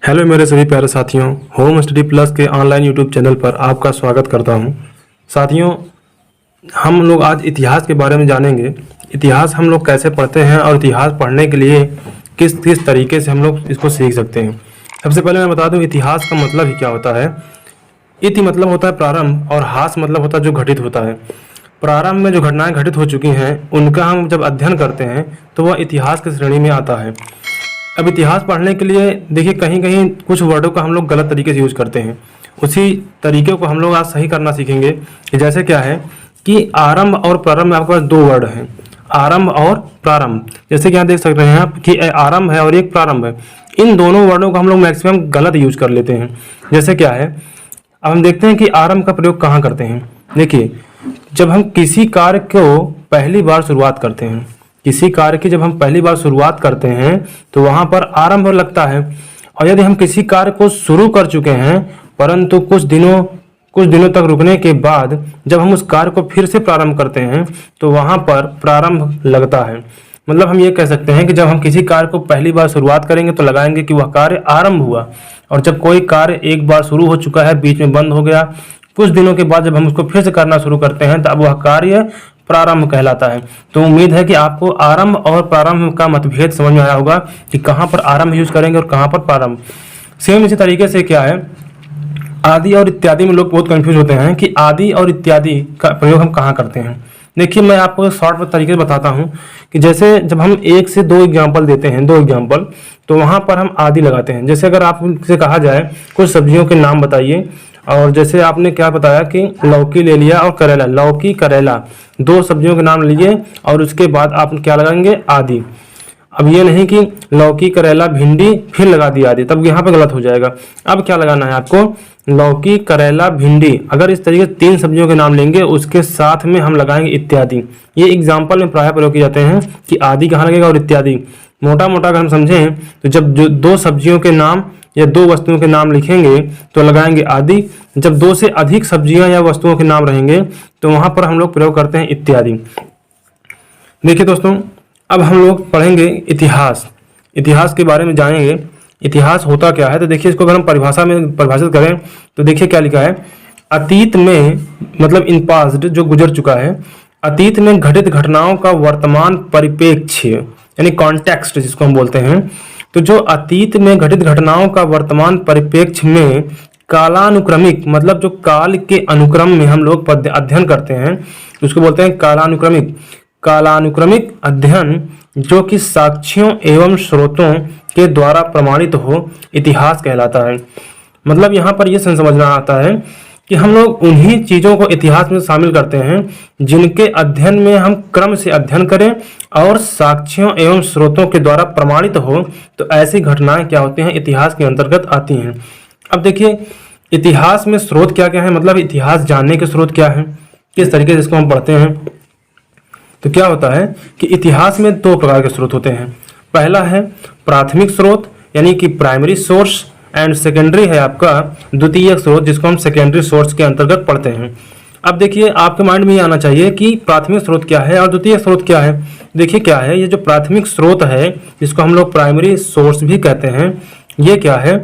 Hello मेरे सभी प्यारे साथियों, होम स्टडी प्लस के ऑनलाइन यूट्यूब चैनल पर आपका स्वागत करता हूं। साथियों, हम लोग आज इतिहास के बारे में जानेंगे। इतिहास हम लोग कैसे पढ़ते हैं और इतिहास पढ़ने के लिए किस किस तरीके से हम लोग इसको सीख सकते हैं। सबसे पहले मैं बता दूं इतिहास का मतलब ही क्या होता है। इति मतलब होता है प्रारंभ और हास मतलब होता है जो घटित होता है। प्रारंभ में जो घटनाएं घटित हो चुकी हैं उनका हम जब अध्ययन करते हैं तो वह इतिहास की श्रेणी में आता है। अब इतिहास पढ़ने के लिए देखिए कहीं कहीं कुछ वर्डों का हम लोग गलत तरीके से यूज करते हैं। उसी तरीके को हम लोग आज सही करना सीखेंगे कि जैसे क्या है कि आरंभ और प्रारंभ में आपके पास दो वर्ड हैं, आरंभ और प्रारंभ। जैसे कि यहाँ देख सकते हैं आप कि आरंभ है और एक प्रारंभ है। इन दोनों वर्डों को हम लोग मैक्सिमम गलत यूज कर लेते हैं। जैसे क्या है, अब हम देखते हैं कि आरंभ का प्रयोग कहाँ करते हैं। देखिए, जब हम किसी कार्य को पहली बार शुरुआत करते हैं, किसी कार्य की जब हम पहली बार शुरुआत करते हैं तो वहां पर आरंभ लगता है। और यदि हम किसी कार्य को शुरू कर चुके हैं परंतु कुछ दिनों तक रुकने के बाद जब हम उस कार्य को फिर से प्रारंभ करते हैं तो वहां पर प्रारंभ लगता है। मतलब हम ये कह सकते हैं कि जब हम किसी कार्य को पहली बार शुरुआत करेंगे तो लगाएंगे कि वह कार्य आरंभ हुआ, और जब कोई कार्य एक बार शुरू हो चुका है, बीच में बंद हो गया, कुछ दिनों के बाद जब हम उसको फिर से करना शुरू करते हैं तब वह कार्य प्रारंभ कहलाता है। तो उम्मीद है कि आपको आरंभ और प्रारंभ का मतभेद समझ में आया होगा कि कहाँ पर आरंभ यूज करेंगे और कहाँ पर प्रारंभ। सेम इसी तरीके से क्या है, आदि और इत्यादि में लोग बहुत कंफ्यूज होते हैं कि आदि और इत्यादि का प्रयोग हम कहाँ करते हैं। देखिए, मैं आपको शॉर्ट तरीके से बताता हूँ कि जैसे जब हम एक से दो एग्जाम्पल देते हैं, दो एग्जाम्पल, तो वहाँ पर हम आदि लगाते हैं। जैसे अगर आपसे कहा जाए कुछ सब्जियों के नाम बताइए, और जैसे आपने क्या बताया कि लौकी ले लिया और करेला, लौकी करेला दो सब्जियों के नाम लिए और उसके बाद आप क्या लगाएंगे, आदि। अब ये नहीं कि लौकी करेला भिंडी फिर लगा दिया आदि, तब यहाँ पे गलत हो जाएगा। अब क्या लगाना है आपको, लौकी करेला भिंडी। अगर इस तरीके से तीन सब्जियों के नाम लेंगे उसके साथ में हम लगाएंगे इत्यादि। ये एग्जाम्पल में प्रायः प्रयोग किए जाते हैं कि आदि कहाँ लगेगा और इत्यादि। मोटा मोटा अगर हम समझें तो जब जो दो सब्जियों के नाम या दो वस्तुओं के नाम लिखेंगे तो लगाएंगे आदि। जब दो से अधिक सब्जियां या वस्तुओं के नाम रहेंगे तो वहां पर हम लोग प्रयोग करते हैं इत्यादि। देखिए दोस्तों, अब हम लोग पढ़ेंगे इतिहास। इतिहास के बारे में जानेंगे, इतिहास होता क्या है। तो देखिए, इसको अगर हम परिभाषा में परिभाषित करें तो देखिए क्या लिखा है, अतीत में मतलब इन पास्ट जो गुजर चुका है, अतीत में घटित घटनाओं का वर्तमान परिप्रेक्ष्य यानी कॉन्टेक्स्ट जिसको हम बोलते हैं। तो जो अतीत में घटित घटनाओं का वर्तमान परिप्रेक्ष्य में कालानुक्रमिक मतलब जो काल के अनुक्रम में हम लोग अध्ययन करते हैं उसको बोलते हैं कालानुक्रमिक। कालानुक्रमिक अध्ययन जो कि साक्ष्यों एवं स्रोतों के द्वारा प्रमाणित हो, इतिहास कहलाता है। मतलब यहाँ पर यह समझना आता है कि हम लोग उन्हीं चीज़ों को इतिहास में शामिल करते हैं जिनके अध्ययन में हम क्रम से अध्ययन करें और साक्ष्यों एवं स्रोतों के द्वारा प्रमाणित हो, तो ऐसी घटनाएं क्या होती हैं, इतिहास के अंतर्गत आती हैं। अब देखिए, इतिहास में स्रोत क्या क्या है, मतलब इतिहास जानने के स्रोत क्या है, किस तरीके से इसको हम पढ़ते हैं। तो क्या होता है कि इतिहास में दो प्रकार के स्रोत होते हैं। पहला है प्राथमिक स्रोत यानी कि प्राइमरी सोर्स, एंड सेकेंडरी है आपका द्वितीयक स्रोत जिसको हम सेकेंडरी सोर्स के अंतर्गत पढ़ते हैं। अब देखिए, आपके माइंड में ये आना चाहिए कि प्राथमिक स्रोत क्या है और द्वितीयक स्रोत क्या है। देखिए क्या है, ये जो प्राथमिक स्रोत है जिसको हम लोग प्राइमरी सोर्स भी कहते हैं, ये क्या है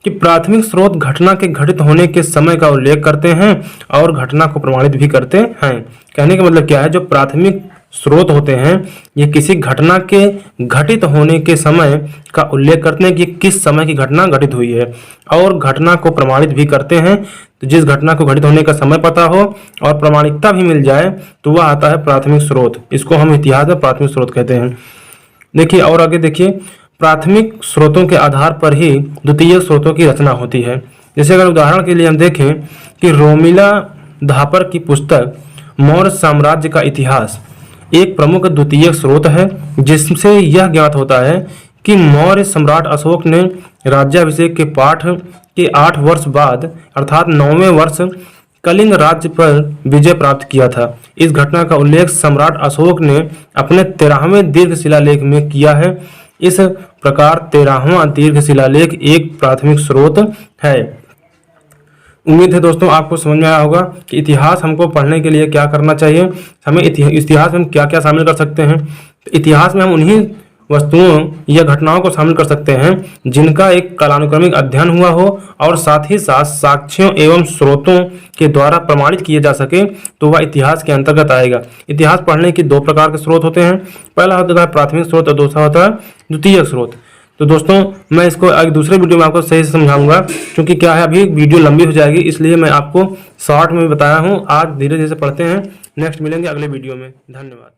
कि प्राथमिक स्रोत घटना के घटित होने के समय का उल्लेख करते हैं और घटना को प्रमाणित भी करते हैं। कहने का मतलब क्या है, जो प्राथमिक स्रोत होते हैं ये किसी घटना के घटित होने के समय का उल्लेख करते हैं कि किस समय की घटना घटित हुई है, और घटना को प्रमाणित भी करते हैं। तो जिस घटना को घटित होने का समय पता हो और प्रामाणिकता भी मिल जाए तो वह आता है प्राथमिक स्रोत। इसको हम इतिहास में प्राथमिक स्रोत कहते हैं। देखिए और आगे देखिए, प्राथमिक स्रोतों के आधार पर ही द्वितीय स्रोतों की रचना होती है। जैसे अगर उदाहरण के लिए हम देखें कि रोमिला धापर की पुस्तक मौर्य साम्राज्य का इतिहास एक प्रमुख द्वितीयक स्रोत है, जिससे यह ज्ञात होता है कि मौर्य सम्राट अशोक ने राज्याभिषेक के पाठ के 8 वर्ष बाद अर्थात 9वें वर्ष कलिंग राज्य पर विजय प्राप्त किया था। इस घटना का उल्लेख सम्राट अशोक ने अपने 13वें दीर्घ शिलालेख में किया है। इस प्रकार 13वां दीर्घ शिलालेख एक प्राथमिक स्रोत है। उम्मीद है दोस्तों आपको समझ में आया होगा कि इतिहास हमको पढ़ने के लिए क्या करना चाहिए, हमें इतिहास में हम क्या क्या शामिल कर सकते हैं। तो इतिहास में हम उन्हीं वस्तुओं या घटनाओं को शामिल कर सकते हैं जिनका एक कालानुक्रमिक अध्ययन हुआ हो और साथ ही साथ साक्ष्यों एवं स्रोतों के द्वारा प्रमाणित किए जा सके तो वह इतिहास के अंतर्गत आएगा। इतिहास पढ़ने के दो प्रकार के स्रोत होते हैं, पहला होता है प्राथमिक स्रोत और दूसरा होता है द्वितीयक स्रोत। तो दोस्तों मैं इसको एक दूसरे वीडियो में आपको सही से समझाऊंगा, क्योंकि क्या है अभी वीडियो लंबी हो जाएगी, इसलिए मैं आपको शॉर्ट में बताया हूँ। आज धीरे धीरे से पढ़ते हैं, नेक्स्ट मिलेंगे अगले वीडियो में। धन्यवाद।